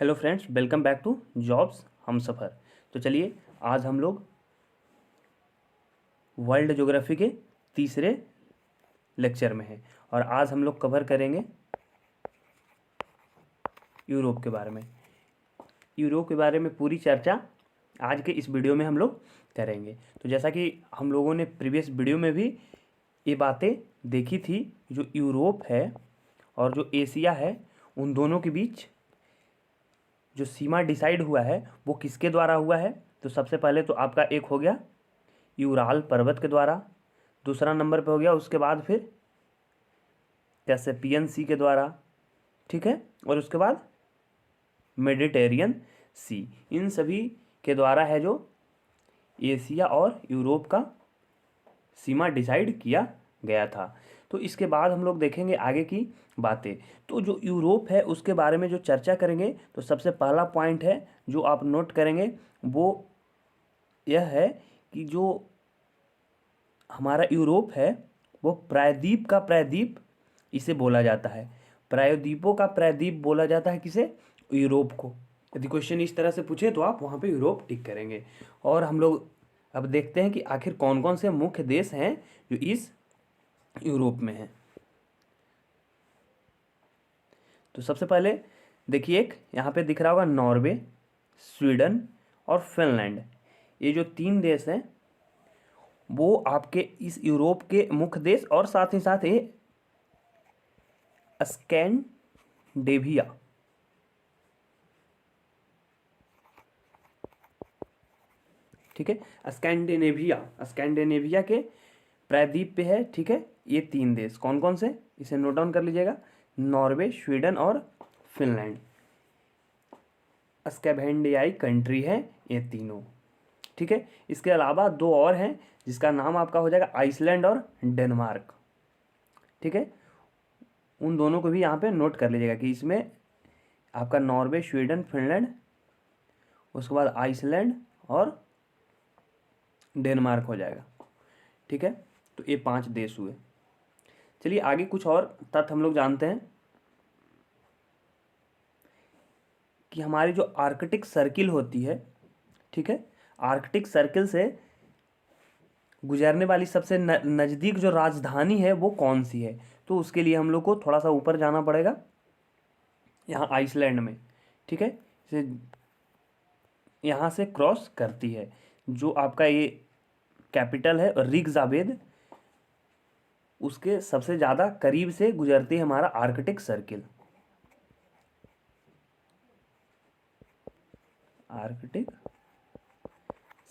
Hello friends, welcome back to jobs Humsafar. तो चलिए आज हम लोग वर्ल्ड ज्योग्राफी के तीसरे लेक्चर में हैं और आज हम लोग कवर करेंगे यूरोप के बारे में। यूरोप के बारे में पूरी चर्चा आज के इस वीडियो में हम लोग करेंगे। तो जैसा कि हम लोगों ने प्रीवियस वीडियो में भी ये बातें देखी थी, जो यूरोप है और जो एशिया है उन दोनों के बीच जो सीमा डिसाइड हुआ है वो किसके द्वारा हुआ है। तो सबसे पहले तो आपका एक हो गया यूराल पर्वत के द्वारा, दूसरा नंबर पे हो गया उसके बाद फिर कैस्पियन सी के द्वारा, ठीक है, और उसके बाद मेडिटेरियन सी। इन सभी के द्वारा है जो एशिया और यूरोप का सीमा डिसाइड किया गया था। तो इसके बाद हम लोग देखेंगे आगे की बातें। तो जो यूरोप है उसके बारे में जो चर्चा करेंगे तो सबसे पहला पॉइंट है जो आप नोट करेंगे वो यह है कि जो हमारा यूरोप है वो प्रायद्वीप का प्रायद्वीप इसे बोला जाता है। प्रायद्वीपों का प्रायद्वीप बोला जाता है किसे? यूरोप को। यदि क्वेश्चन इस तरह से पूछे तो आप वहाँ पे यूरोप टिक करेंगे। और हम लोग अब देखते हैं कि आखिर कौन कौन से मुख्य देश हैं जो इस यूरोप में हैं। तो सबसे पहले देखिए, एक यहाँ पे दिख रहा होगा नॉर्वे, स्वीडन और फिनलैंड। ये जो तीन देश हैं वो आपके इस यूरोप के मुख्य देश और साथ ही साथ ये स्कैंडेनेविया, ठीक है, स्कैंडेनेविया के प्रायद्वीप पे है, ठीक है। ये तीन देश कौन कौन से, इसे नोट डाउन कर लीजिएगा, नॉर्वे, स्वीडन और फिनलैंड। स्कैंडिनेवियाई कंट्री है ये तीनों, ठीक है। इसके अलावा दो और हैं जिसका नाम आपका हो जाएगा आइसलैंड और डेनमार्क, ठीक है। उन दोनों को भी यहाँ पे नोट कर लीजिएगा कि इसमें आपका नॉर्वे, स्वीडन, फिनलैंड, उसके बाद आइसलैंड और डेनमार्क हो जाएगा, ठीक है। तो ये 5 देश हुए। चलिए आगे कुछ और तथ्य हम लोग जानते हैं कि हमारी जो आर्कटिक सर्किल होती है, ठीक है, आर्कटिक सर्किल से गुजरने वाली सबसे नज़दीक जो राजधानी है वो कौन सी है। तो उसके लिए हम लोग को थोड़ा सा ऊपर जाना पड़ेगा, यहाँ आइसलैंड में, ठीक है। इसे यहाँ से क्रॉस करती है जो आपका ये कैपिटल है रिकजावेद, उसके सबसे ज़्यादा करीब से गुजरती है हमारा आर्कटिक सर्किल। आर्कटिक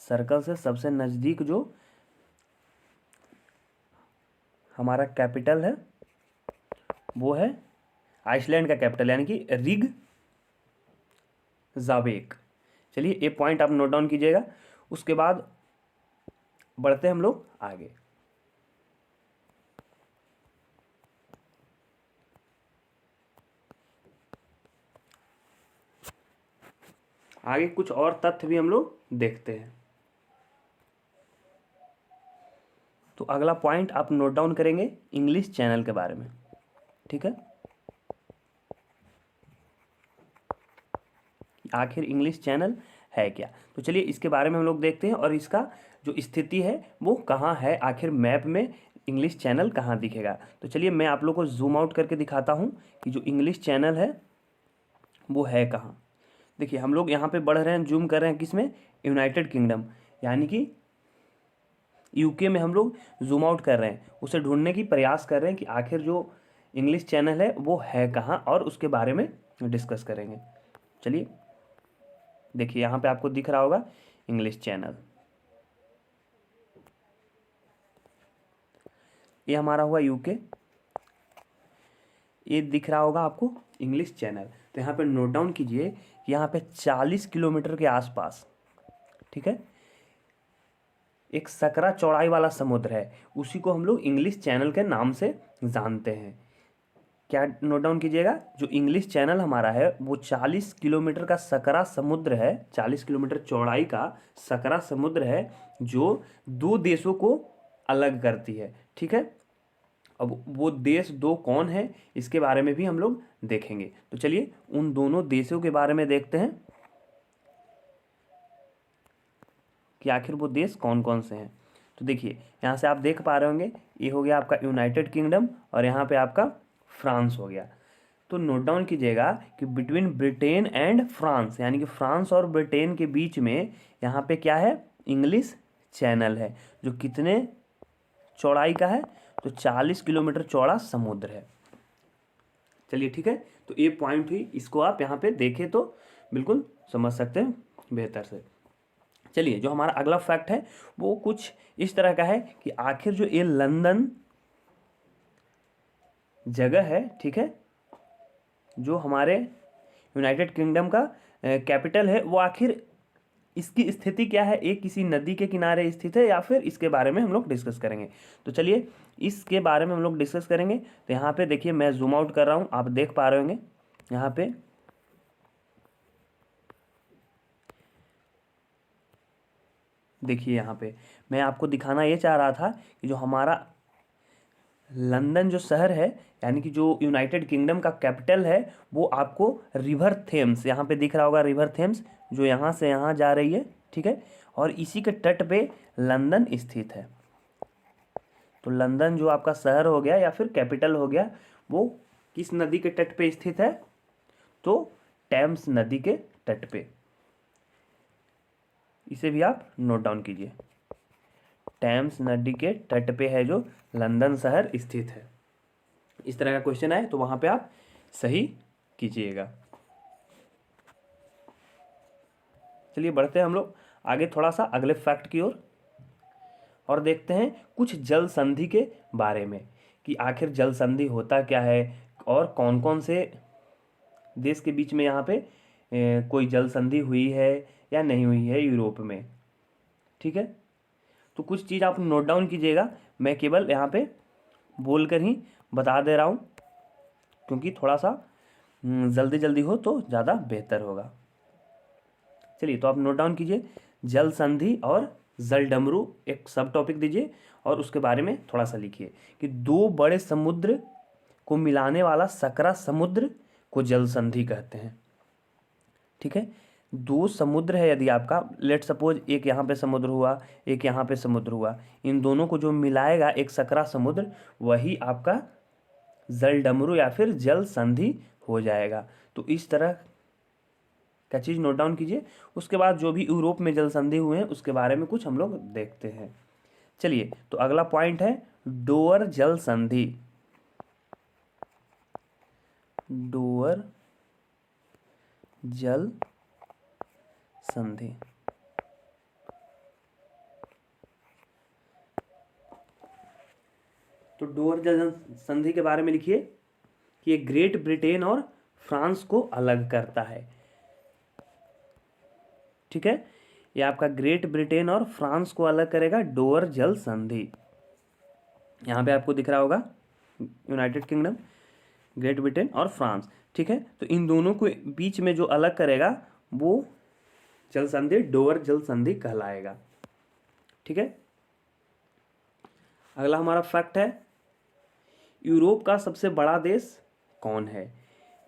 सर्कल से सबसे नज़दीक जो हमारा कैपिटल है वो है आइसलैंड का कैपिटल, यानी कि रिकजावेक। चलिए ये पॉइंट आप नोट डाउन कीजिएगा। उसके बाद बढ़ते हम लोग आगे। आगे कुछ और तथ्य भी हम लोग देखते हैं। तो अगला पॉइंट आप नोट डाउन करेंगे इंग्लिश चैनल के बारे में, ठीक है। आखिर इंग्लिश चैनल है क्या? तो चलिए इसके बारे में हम लोग देखते हैं और इसका जो स्थिति है वो कहाँ है, आखिर मैप में इंग्लिश चैनल कहाँ दिखेगा। तो चलिए मैं आप लोग को जूम आउट करके दिखाता हूँ कि जो इंग्लिश चैनल है वो है कहाँ। देखिए हम लोग यहाँ पे बढ़ रहे हैं, जूम कर रहे हैं किसमें, यूनाइटेड किंगडम, यानी कि यूके में हम लोग जूम आउट कर रहे हैं, उसे ढूंढने की प्रयास कर रहे हैं कि आखिर जो इंग्लिश चैनल है वो है कहाँ, और उसके बारे में डिस्कस करेंगे। चलिए देखिए यहाँ पे आपको दिख रहा होगा इंग्लिश चैनल, ये हमारा हुआ यूके, ये दिख रहा होगा आपको इंग्लिश चैनल। तो यहाँ पे नोट डाउन कीजिए कि यहाँ पे 40 किलोमीटर के आसपास, ठीक है, एक सकरा चौड़ाई वाला समुद्र है, उसी को हम लोग इंग्लिश चैनल के नाम से जानते हैं। क्या नोट डाउन कीजिएगा, जो इंग्लिश चैनल हमारा है वो 40 किलोमीटर का सकरा समुद्र है, 40 किलोमीटर चौड़ाई का सकरा समुद्र है जो दो देशों को अलग करती है, ठीक है। अब वो देश दो कौन है इसके बारे में भी हम लोग देखेंगे। तो चलिए उन दोनों देशों के बारे में देखते हैं कि आखिर वो देश कौन कौन से हैं। तो देखिए यहाँ से आप देख पा रहे होंगे, ये हो गया आपका यूनाइटेड किंगडम और यहाँ पे आपका फ्रांस हो गया। तो नोट डाउन कीजिएगा कि बिटवीन ब्रिटेन एंड फ्रांस, यानी कि फ्रांस और ब्रिटेन के बीच में यहाँ पे क्या है, इंग्लिश चैनल है, जो कितने चौड़ाई का है, तो 40 किलोमीटर चौड़ा समुद्र है। चलिए ठीक है, तो ये पॉइंट हुई, इसको आप यहाँ पे देखें तो बिल्कुल समझ सकते हैं बेहतर से। चलिए जो हमारा अगला फैक्ट है वो कुछ इस तरह का है कि आखिर जो ये लंदन जगह है, ठीक है, जो हमारे यूनाइटेड किंगडम का कैपिटल है, वो आखिर इसकी स्थिति क्या है, एक किसी नदी के किनारे स्थित है या फिर इसके बारे में हम लोग डिस्कस करेंगे। तो चलिए इसके बारे में हम लोग डिस्कस करेंगे। तो यहाँ पे देखिए मैं जूम आउट कर रहा हूँ, आप देख पा रहे होंगे यहाँ पे देखिए, यहाँ पे मैं आपको दिखाना ये चाह रहा था कि जो हमारा लंदन जो शहर है, यानी कि जो यूनाइटेड किंगडम का कैपिटल है, वो आपको रिवर थेम्स, यहाँ पे दिख रहा होगा रिवर थेम्स, जो यहाँ से यहाँ जा रही है, ठीक है, और इसी के तट पे लंदन स्थित है। तो लंदन जो आपका शहर हो गया या फिर कैपिटल हो गया, वो किस नदी के तट पे स्थित है, तो टेम्स नदी के तट पे। इसे भी आप नोट डाउन कीजिए, टेम्स नदी के तट पे है जो लंदन शहर स्थित है। इस तरह का क्वेश्चन आए तो वहां पे आप सही कीजिएगा। चलिए बढ़ते हैं हम लोग आगे थोड़ा सा अगले फैक्ट की ओर और देखते हैं कुछ जल संधि के बारे में कि आखिर जल संधि होता क्या है और कौन कौन से देश के बीच में यहाँ पे कोई जल संधि हुई है या नहीं हुई है यूरोप में, ठीक है। तो कुछ चीज़ आप नोट डाउन कीजिएगा, मैं केवल यहाँ पे बोलकर ही बता दे रहा हूँ, क्योंकि थोड़ा सा जल्दी जल्दी हो तो ज़्यादा बेहतर होगा। चलिए तो आप नोट डाउन कीजिए, जल संधि और जल डमरू एक सब टॉपिक दीजिए और उसके बारे में थोड़ा सा लिखिए कि दो बड़े समुद्र को मिलाने वाला सकरा समुद्र को जल संधि कहते हैं, ठीक है। दो समुद्र है, यदि आपका लेट सपोज एक यहाँ पे समुद्र हुआ, एक यहाँ पे समुद्र हुआ, इन दोनों को जो मिलाएगा एक सकरा समुद्र, वही आपका जल डमरू या फिर जल संधि हो जाएगा। तो इस तरह का चीज़ नोट डाउन कीजिए। उसके बाद जो भी यूरोप में जल संधि हुए हैं उसके बारे में कुछ हम लोग देखते हैं। चलिए तो अगला पॉइंट है डोअर जल संधि। डोअर जल संधि, तो डोअर जल संधि के बारे में लिखिए कि ये ग्रेट ब्रिटेन और फ्रांस को अलग करता है, ठीक है। ये आपका ग्रेट ब्रिटेन और फ्रांस को अलग करेगा डोअर जल संधि। यहाँ पे आपको दिख रहा होगा यूनाइटेड किंगडम, ग्रेट ब्रिटेन और फ्रांस, ठीक है। तो इन दोनों को बीच में जो अलग करेगा वो जल संधि डोअर जल संधि कहलाएगा, ठीक है। अगला हमारा फैक्ट है यूरोप का सबसे बड़ा देश कौन है,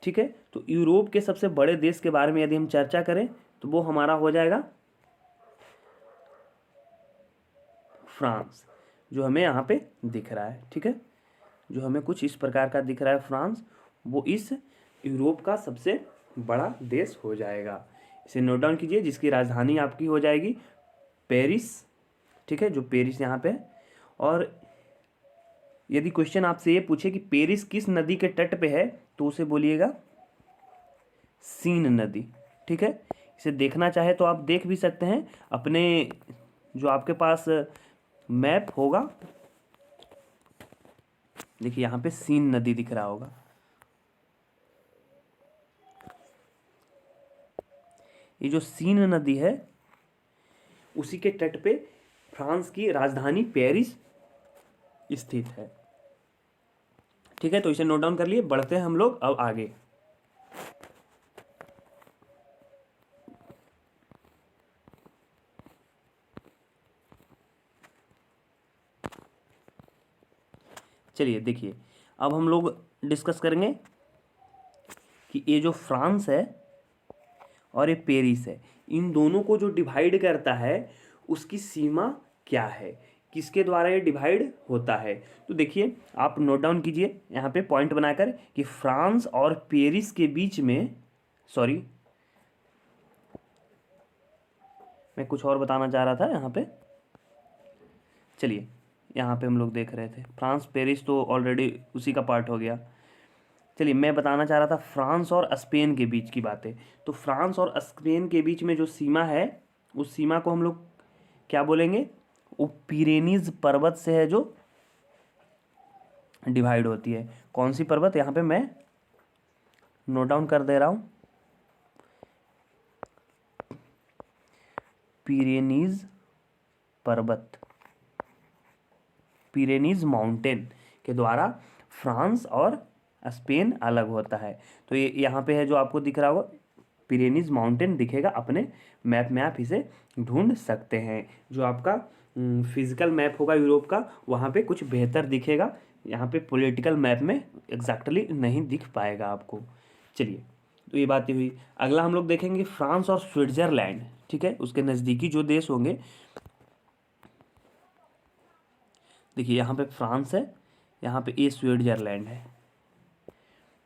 ठीक है। तो यूरोप के सबसे बड़े देश के बारे में यदि हम चर्चा करें तो वो हमारा हो जाएगा फ्रांस, जो हमें यहाँ पे दिख रहा है, ठीक है, जो हमें कुछ इस प्रकार का दिख रहा है फ्रांस, वो इस यूरोप का सबसे बड़ा देश हो जाएगा। इसे नोट डाउन कीजिए, जिसकी राजधानी आपकी हो जाएगी पेरिस, ठीक है, जो पेरिस यहाँ पे है। और यदि क्वेश्चन आपसे ये पूछे कि पेरिस किस नदी के तट पे है, तो उसे बोलिएगा सीन नदी, ठीक है। इसे देखना चाहे तो आप देख भी सकते हैं अपने जो आपके पास मैप होगा, देखिए यहाँ पे सीन नदी दिख रहा होगा, ये जो सीन नदी है उसी के तट पे फ्रांस की राजधानी पेरिस स्थित है, ठीक है। तो इसे नोट डाउन कर लिए, बढ़ते हैं हम लोग अब आगे। चलिए देखिए, अब हम लोग डिस्कस करेंगे कि ये जो फ्रांस है और ये पेरिस है, इन दोनों को जो डिवाइड करता है उसकी सीमा क्या है, किसके द्वारा ये डिवाइड होता है। तो देखिए आप नोट डाउन कीजिए यहाँ पे पॉइंट बनाकर कि फ्रांस और पेरिस के बीच में, सॉरी मैं कुछ और बताना चाह रहा था यहाँ पे। चलिए यहाँ पे हम लोग देख रहे थे फ्रांस पेरिस, तो ऑलरेडी उसी का पार्ट हो गया। चलिए मैं बताना चाह रहा था फ्रांस और स्पेन के बीच की बातें। तो फ्रांस और स्पेन के बीच में जो सीमा है उस सीमा को हम लोग क्या बोलेंगे, वो पिरेनीज पर्वत से है जो डिवाइड होती है। कौन सी पर्वत, यहाँ पे मैं नोट डाउन कर दे रहा हूँ, पिरेनीज पर्वत, पिरेनीज माउंटेन के द्वारा फ्रांस और स्पेन अलग होता है। तो ये यहाँ पे है जो आपको दिख रहा होगा, पिरेनीज माउंटेन दिखेगा अपने मैप में, आप इसे ढूंढ सकते हैं। जो आपका फिजिकल मैप होगा यूरोप का, वहाँ पे कुछ बेहतर दिखेगा, यहाँ पे पॉलिटिकल मैप में एग्जैक्टली नहीं दिख पाएगा आपको। चलिए तो ये बात हुई। अगला हम लोग देखेंगे फ्रांस और स्विट्जरलैंड, ठीक है, उसके नज़दीकी जो देश होंगे। देखिए यहाँ पे फ्रांस है, यहाँ पे ये स्विट्जरलैंड है,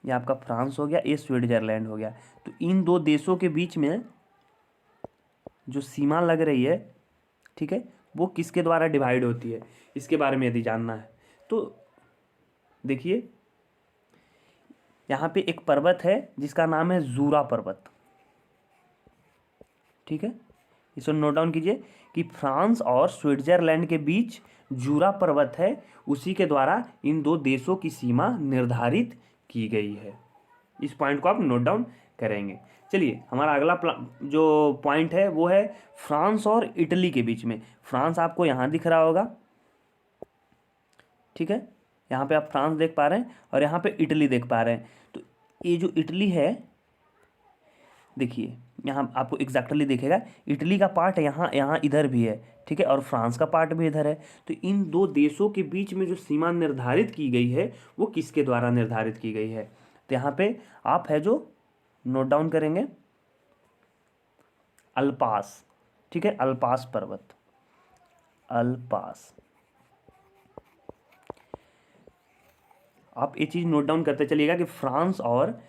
ये आपका फ्रांस हो गया, ये स्विट्जरलैंड हो गया। तो इन दो देशों के बीच में जो सीमा लग रही है, ठीक है, वो किसके द्वारा डिवाइड होती है, इसके बारे में यदि जानना है तो देखिए यहाँ पे एक पर्वत है जिसका नाम है जूरा पर्वत, ठीक है, इसे नोट डाउन कीजिए कि फ्रांस और स्विट्जरलैंड के बीच जूरा पर्वत है, उसी के द्वारा इन दो देशों की सीमा निर्धारित की गई है। इस पॉइंट को आप नोट डाउन करेंगे। चलिए हमारा अगला जो पॉइंट है वो है फ्रांस और इटली के बीच में। फ्रांस आपको यहाँ दिख रहा होगा, ठीक है, यहाँ पे आप फ्रांस देख पा रहे हैं और यहाँ पे इटली देख पा रहे हैं। तो ये जो इटली है, देखिए यहाँ आपको एग्जैक्टली दिखेगा, इटली का पार्ट यहाँ यहाँ इधर भी है, ठीक है, और फ्रांस का पार्ट भी इधर है। तो इन दो देशों के बीच में जो सीमा निर्धारित की गई है वो किसके द्वारा निर्धारित की गई है। तो यहाँ पे आप है जो नोट डाउन करेंगे अल्पास, ठीक है, अल्पास पर्वत, अल्पास। आप ये चीज़ नोट डाउन करते चलिएगा कि फ्रांस और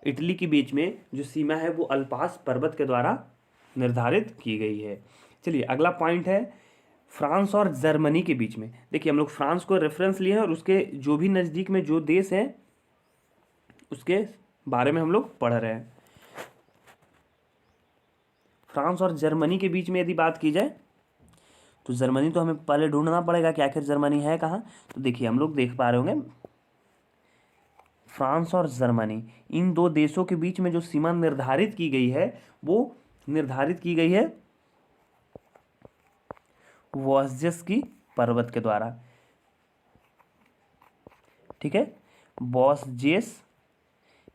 इटली के बीच में जो सीमा है वो अल्पास पर्वत के द्वारा निर्धारित की गई है। चलिए अगला पॉइंट है फ्रांस और जर्मनी के बीच में। देखिए हम लोग फ्रांस को रेफरेंस लिए हैं और उसके जो भी नज़दीक में जो देश है उसके बारे में हम लोग पढ़ रहे हैं। फ्रांस और जर्मनी के बीच में यदि बात की जाए तो जर्मनी तो हमें पहले ढूंढना पड़ेगा कि आखिर जर्मनी है कहाँ। तो देखिए हम लोग देख पा रहे होंगे फ्रांस और जर्मनी, इन दो देशों के बीच में जो सीमा निर्धारित की गई है वो निर्धारित की गई है वॉस्जेस की पर्वत के द्वारा, ठीक है, वॉस्जेस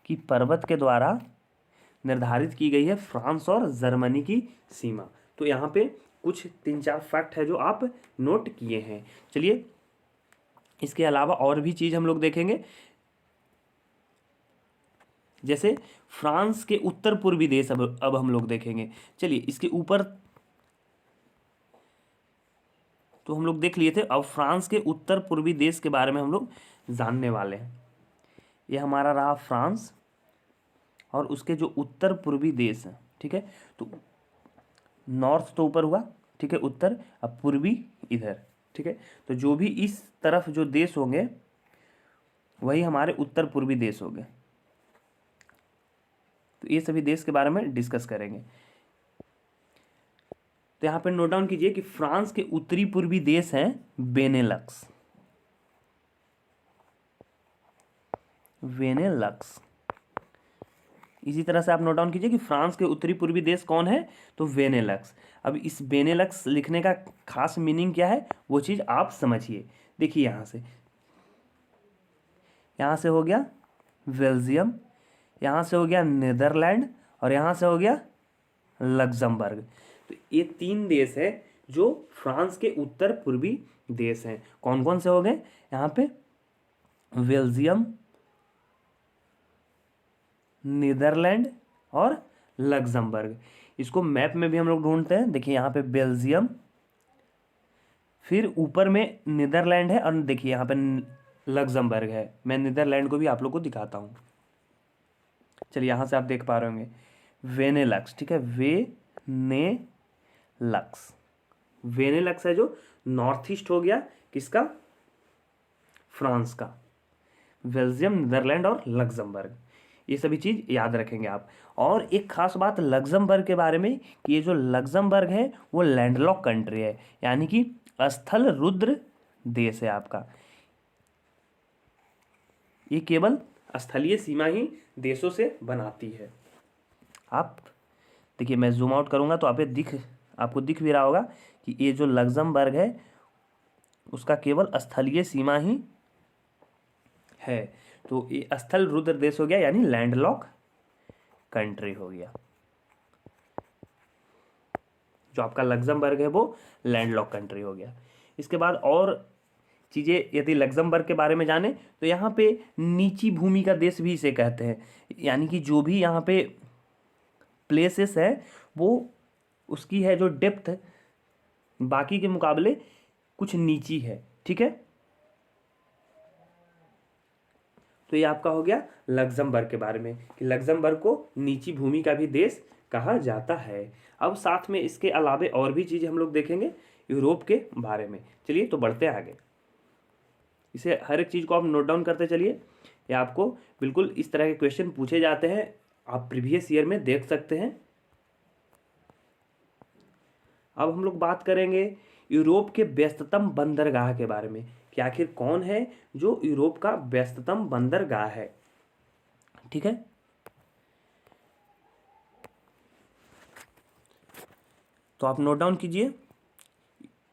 की पर्वत के द्वारा निर्धारित की गई है फ्रांस और जर्मनी की सीमा। तो यहाँ पे कुछ 3-4 फैक्ट है जो आप नोट किए हैं। चलिए इसके अलावा और भी चीज़ हम लोग देखेंगे, जैसे फ्रांस के उत्तर पूर्वी देश अब हम लोग देखेंगे। चलिए इसके ऊपर तो हम लोग देख लिए थे, अब फ्रांस के उत्तर पूर्वी देश के बारे में हम लोग जानने वाले हैं। ये हमारा रहा फ्रांस और उसके जो उत्तर पूर्वी देश हैं, ठीक है, तो नॉर्थ तो ऊपर हुआ, ठीक है, उत्तर, अब पूर्वी इधर, ठीक है, तो जो भी इस तरफ जो देश होंगे वही हमारे उत्तर पूर्वी देश होंगे। तो ये सभी देश के बारे में डिस्कस करेंगे। तो यहाँ पे नोट डाउन कीजिए कि फ्रांस के उत्तरी पूर्वी देश हैं बेनेलक्स, वेनेलक्स। इसी तरह से आप नोट डाउन कीजिए कि फ्रांस के उत्तरी पूर्वी देश कौन है, तो वेनेलक्स। अब इस बेनेलक्स लिखने का खास मीनिंग क्या है वो चीज़ आप समझिए। देखिए यहाँ से हो गया बेल्जियम, यहाँ से हो गया नीदरलैंड और यहाँ से हो गया लग्जमबर्ग। तो ये 3 देश है जो फ्रांस के उत्तर पूर्वी देश हैं। कौन कौन से हो गए यहाँ पे, बेल्जियम, नीदरलैंड और लग्जमबर्ग। इसको मैप में भी हम लोग ढूंढते हैं। देखिए यहाँ पे बेल्जियम, फिर ऊपर में नीदरलैंड है, और देखिए यहाँ पे लग्जमबर्ग है। मैं नीदरलैंड को भी आप लोग को दिखाता हूँ। चलिए यहाँ से आप देख पा रहे होंगे वेनेलक्स, ठीक है, वेनेलक्स। वेनेलक्स है जो नॉर्थ ईस्ट हो गया किसका, फ्रांस का। बेल्जियम, नीदरलैंड और लग्जमबर्ग, ये सभी चीज़ याद रखेंगे आप। और एक खास बात लग्जमबर्ग के बारे में कि ये जो लग्जमबर्ग है वो लैंडलॉक कंट्री है, यानी कि स्थल रुद्र देश है आपका। ये केवल स्थलीय सीमा ही देशों से बनाती है। आप देखिए मैं जूम आउट करूँगा तो आपको दिख भी रहा होगा कि ये जो लग्जमबर्ग है उसका केवल स्थलीय सीमा ही है। तो ये स्थल रुद्र देश हो गया, यानी लैंडलॉक कंट्री हो गया। जो आपका लग्जमबर्ग है वो लैंडलॉक कंट्री हो गया। इसके बाद और चीज़ें यदि लग्जमबर्ग के बारे में जाने तो यहाँ पे नीची भूमि का देश भी इसे कहते हैं, यानी कि जो भी यहाँ पे प्लेसेस है वो उसकी है जो डेप्थ बाकी के मुकाबले कुछ नीची है, ठीक है। तो ये आपका हो गया लग्जमबर्ग के बारे में कि लग्जमबर्ग को नीची भूमि का भी देश कहा जाता है। अब साथ में इसके अलावे और भी चीज़ें हम लोग देखेंगे यूरोप के बारे में। चलिए तो बढ़ते हैं आगे। इसे हर एक चीज़ को आप नोट डाउन करते चलिए, या आपको बिल्कुल इस तरह के क्वेश्चन पूछे जाते हैं, आप प्रीवियस ईयर में देख सकते हैं। अब हम लोग बात करेंगे यूरोप के व्यस्ततम बंदरगाह के बारे में कि आखिर कौन है जो यूरोप का व्यस्ततम बंदरगाह है, ठीक है। तो आप नोट डाउन कीजिए,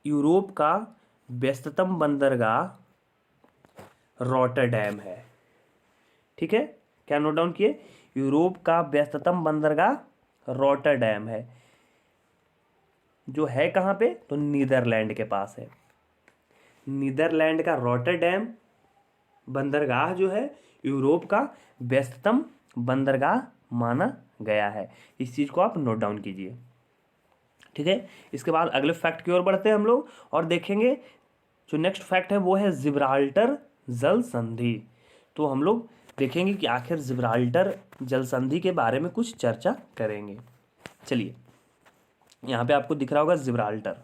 यूरोप का व्यस्ततम बंदरगाह रॉटरडैम है, ठीक है। क्या नोट डाउन किए, यूरोप का व्यस्ततम बंदरगाह रॉटरडैम है, जो है कहाँ पे, तो नीदरलैंड के पास है। नीदरलैंड का रॉटरडैम बंदरगाह जो है यूरोप का व्यस्ततम बंदरगाह माना गया है। इस चीज़ को आप नोट डाउन कीजिए, ठीक है। इसके बाद अगले फैक्ट की ओर बढ़ते हैं हम लोग और देखेंगे जो नेक्स्ट फैक्ट है वो है जिब्राल्टर जल संधि। तो हम लोग देखेंगे कि आखिर जिब्राल्टर जल संधि के बारे में कुछ चर्चा करेंगे। चलिए यहाँ पे आपको दिख रहा होगा जिब्राल्टर,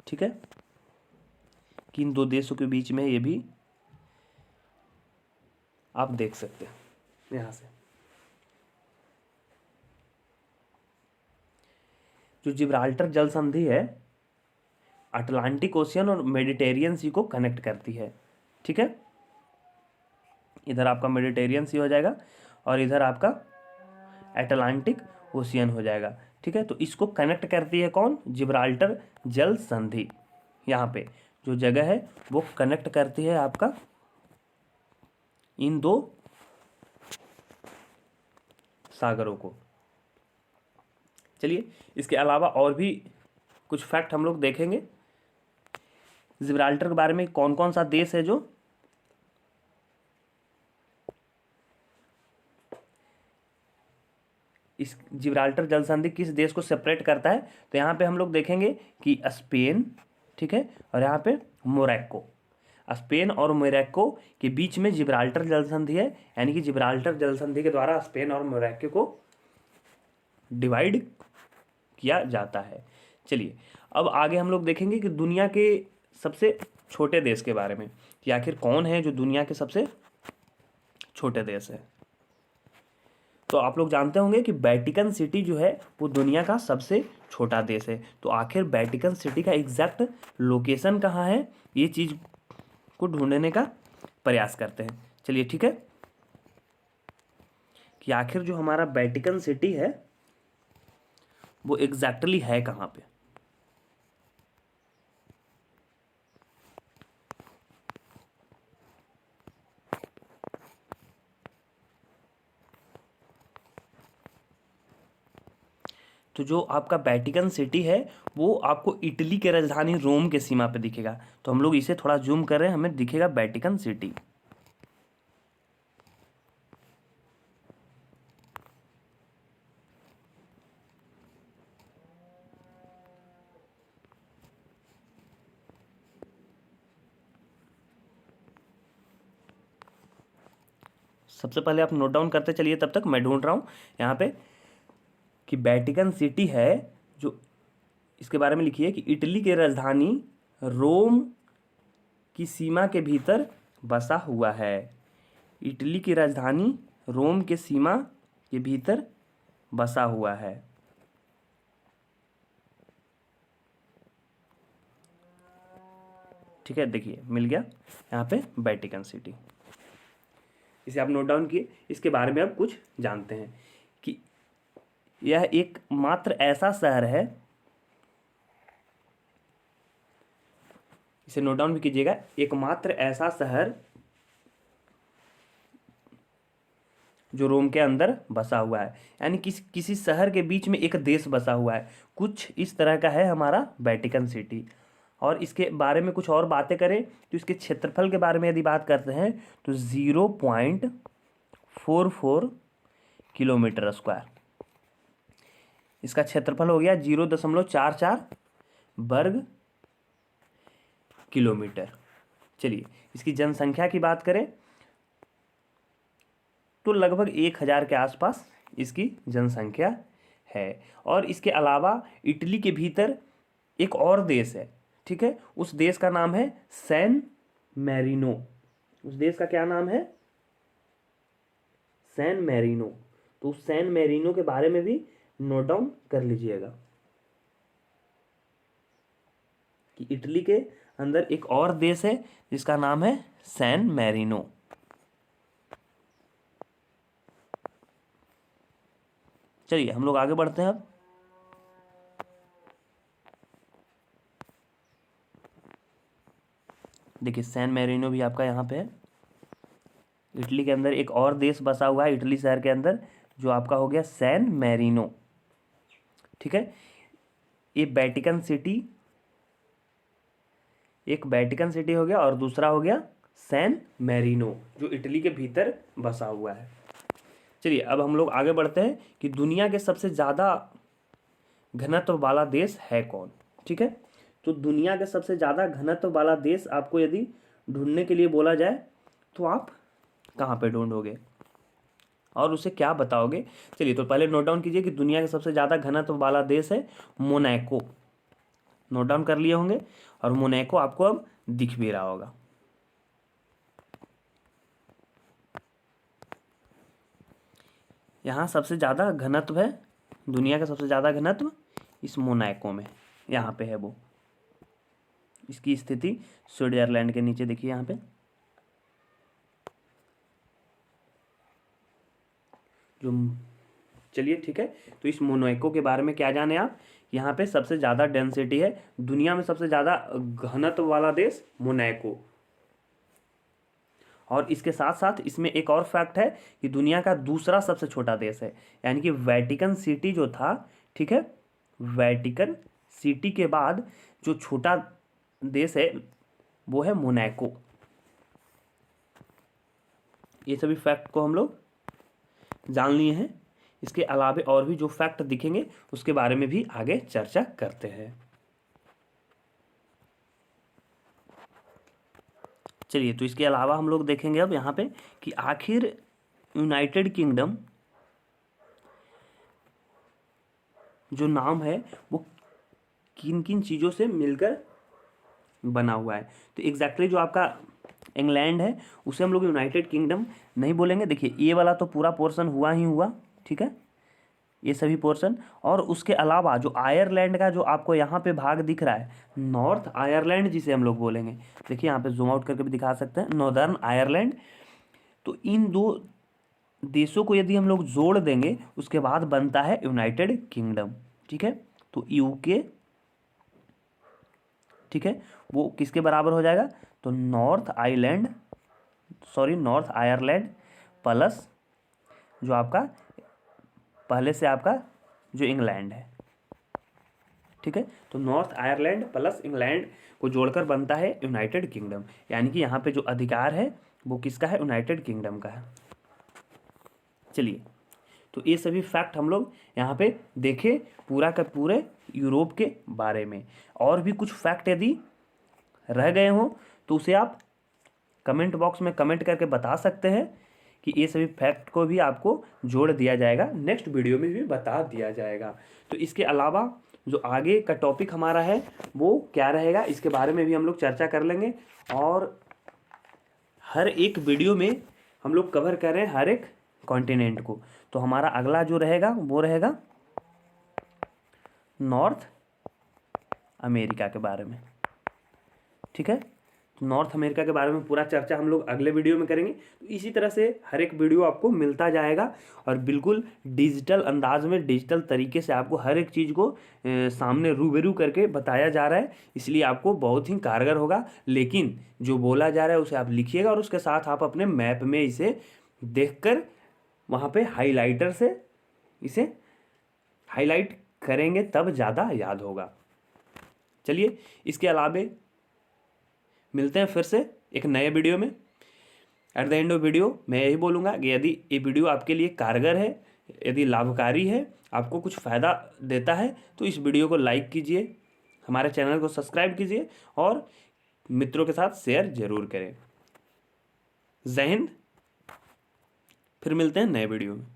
ठीक है, कि इन दो देशों के बीच में ये भी आप देख सकते हैं यहाँ से। जो जिब्राल्टर जल संधि है अटलांटिक ओशियन और मेडिटेरियन सी को कनेक्ट करती है, ठीक है। इधर आपका मेडिटेरियन सी हो जाएगा और इधर आपका अटलांटिक ओशियन हो जाएगा, ठीक है। तो इसको कनेक्ट करती है कौन, जिब्राल्टर जल संधि। यहाँ पे जो जगह है वो कनेक्ट करती है आपका इन दो सागरों को। चलिए इसके अलावा और भी कुछ फैक्ट हम लोग देखेंगे जिब्राल्टर के बारे में। कौन कौन सा देश है जो इस जिब्राल्टर जल संधि किस देश को सेपरेट करता है, तो यहाँ पे हम लोग देखेंगे कि स्पेन, ठीक है, और यहाँ पे मोरक्को। स्पेन और मोरक्को के बीच में जिब्राल्टर जल संधि है, यानी कि जिब्राल्टर जल संधि के द्वारा स्पेन और मोरक्को को डिवाइड किया जाता है। चलिए अब आगे हम लोग देखेंगे कि दुनिया के सबसे छोटे देश के बारे में कि आखिर कौन है जो दुनिया के सबसे छोटे देश है। तो आप लोग जानते होंगे कि वेटिकन सिटी जो है वो दुनिया का सबसे छोटा देश है। तो आखिर वेटिकन सिटी का एग्जैक्ट लोकेशन कहाँ है, ये चीज़ को ढूंढने का प्रयास करते हैं। चलिए ठीक है, कि आखिर जो हमारा वेटिकन सिटी है वो एग्जैक्टली है कहाँ पे। तो जो आपका वेटिकन सिटी है वो आपको इटली के राजधानी रोम के सीमा पे दिखेगा। तो हम लोग इसे थोड़ा जूम कर रहे हैं, हमें दिखेगा वेटिकन सिटी। सबसे पहले आप नोट डाउन करते चलिए, तब तक मैं ढूंढ रहा हूँ यहाँ पे कि वेटिकन सिटी है जो, इसके बारे में लिखिए कि इटली के राजधानी रोम की सीमा के भीतर बसा हुआ है। इटली की राजधानी रोम के सीमा के भीतर बसा हुआ है। ठीक है, देखिए मिल गया यहाँ पे वेटिकन सिटी। इसे आप नोट डाउन किए। इसके बारे में अब कुछ जानते हैं कि यह एक मात्र ऐसा शहर है, इसे नोट डाउन भी कीजिएगा, एकमात्र ऐसा शहर जो रोम के अंदर बसा हुआ है, यानी किसी शहर के बीच में एक देश बसा हुआ है। कुछ इस तरह का है हमारा वेटिकन सिटी। और इसके बारे में कुछ और बातें करें तो इसके क्षेत्रफल के बारे में यदि बात करते हैं तो 0.44 किलोमीटर स्क्वायर इसका क्षेत्रफल हो गया, 0.44 वर्ग किलोमीटर। चलिए इसकी जनसंख्या की बात करें तो लगभग 1000 के आसपास इसकी जनसंख्या है। और इसके अलावा इटली के भीतर एक और देश है, ठीक है, उस देश का नाम है सैन मैरिनो। उस देश का क्या नाम है? San Marino. तो उस सैन मैरिनो के बारे में भी नोट डाउन कर लीजिएगा कि इटली के अंदर एक और देश है जिसका नाम है सैन मैरिनो। चलिए हम लोग आगे बढ़ते हैं अब। देखिए सैन मैरिनो भी आपका यहाँ पे है। इटली के अंदर एक और देश बसा हुआ है इटली शहर के अंदर, जो आपका हो गया सैन मैरिनो। ठीक है, ये वेटिकन सिटी, एक वेटिकन सिटी हो गया और दूसरा हो गया सैन मैरिनो जो इटली के भीतर बसा हुआ है। चलिए अब हम लोग आगे बढ़ते हैं कि दुनिया के सबसे ज़्यादा घनत्व वाला देश है कौन। ठीक है, तो दुनिया के सबसे ज़्यादा घनत्व वाला देश आपको यदि ढूंढने के लिए बोला जाए तो आप कहाँ पे ढूंढोगे और उसे क्या बताओगे? चलिए तो पहले नोट डाउन कीजिए कि दुनिया के सबसे ज़्यादा घनत्व वाला देश है मोनाको। नोट डाउन कर लिए होंगे और मोनाको आपको अब दिख भी रहा होगा। यहाँ सबसे ज़्यादा घनत्व है, दुनिया का सबसे ज़्यादा घनत्व इस मोनाको में यहाँ पे है वो। इसकी स्थिति स्विट्जरलैंड के नीचे देखिए यहाँ पे जो। चलिए ठीक है, तो इस मोनाको के बारे में क्या जाने आप? यहाँ पे सबसे ज़्यादा डेंसिटी है, दुनिया में सबसे ज़्यादा घनत्व वाला देश मोनाको। और इसके साथ साथ इसमें एक और फैक्ट है कि दुनिया का दूसरा सबसे छोटा देश है, यानी कि वेटिकन सिटी जो था, ठीक है, वेटिकन सिटी के बाद जो छोटा देश है वो है मोनाको। ये सभी फैक्ट को हम लोग जान लिए हैं। इसके अलावा और भी जो फैक्ट दिखेंगे उसके बारे में भी आगे चर्चा करते हैं। चलिए तो इसके अलावा हम लोग देखेंगे अब यहाँ पे कि आखिर यूनाइटेड किंगडम जो नाम है वो किन किन चीज़ों से मिलकर बना हुआ है। तो एग्जैक्टली जो आपका इंग्लैंड है उसे हम लोग यूनाइटेड किंगडम नहीं बोलेंगे। देखिए ये वाला तो पूरा पोर्शन हुआ ही हुआ, ठीक है, ये सभी पोर्शन। और उसके अलावा जो आयरलैंड का जो आपको यहाँ पे भाग दिख रहा है, नॉर्थ आयरलैंड जिसे हम लोग बोलेंगे, देखिए यहाँ पे जूम आउट करके भी दिखा सकते हैं, नॉर्दर्न आयरलैंड। तो इन दो देशों को यदि हम लोग जोड़ देंगे उसके बाद बनता है यूनाइटेड किंगडम। ठीक है, तो यूके, ठीक है, वो किसके बराबर हो जाएगा? तो नॉर्थ आयरलैंड प्लस जो आपका पहले से आपका जो इंग्लैंड है। ठीक है। तो नॉर्थ आयरलैंड प्लस इंग्लैंड को जोड़कर बनता है यूनाइटेड किंगडम, यानी कि यहाँ पे जो अधिकार है वो किसका है, यूनाइटेड किंगडम का है। चलिए, तो ये सभी फैक्ट हम लोग यहाँ पे देखे पूरा का पूरे यूरोप के बारे में। और भी कुछ फैक्ट यदि रह गए हों तो उसे आप कमेंट बॉक्स में कमेंट करके बता सकते हैं कि ये सभी फैक्ट को भी आपको जोड़ दिया जाएगा, नेक्स्ट वीडियो में भी बता दिया जाएगा। तो इसके अलावा जो आगे का टॉपिक हमारा है वो क्या रहेगा, इसके बारे में भी हम लोग चर्चा कर लेंगे। और हर एक वीडियो में हम लोग कवर कर रहे हैं हर एक कॉन्टिनेंट को। तो हमारा अगला जो रहेगा वो रहेगा नॉर्थ अमेरिका के बारे में, ठीक है। तो नॉर्थ अमेरिका के बारे में पूरा चर्चा हम लोग अगले वीडियो में करेंगे। तो इसी तरह से हर एक वीडियो आपको मिलता जाएगा और बिल्कुल डिजिटल अंदाज में, डिजिटल तरीके से आपको हर एक चीज़ को सामने रूबरू करके बताया जा रहा है, इसलिए आपको बहुत ही कारगर होगा। लेकिन जो बोला जा रहा है उसे आप लिखिएगा और उसके साथ आप अपने मैप में इसे देखकर वहाँ पे हाइलाइटर से इसे हाईलाइट करेंगे, तब ज़्यादा याद होगा। चलिए, इसके अलावे मिलते हैं फिर से एक नए वीडियो में। At the end of video मैं यही बोलूँगा कि यदि ये वीडियो आपके लिए कारगर है, यदि लाभकारी है, आपको कुछ फ़ायदा देता है, तो इस वीडियो को लाइक कीजिए, हमारे चैनल को सब्सक्राइब कीजिए और मित्रों के साथ शेयर ज़रूर करें। जय हिंद, फिर मिलते हैं नए वीडियो में।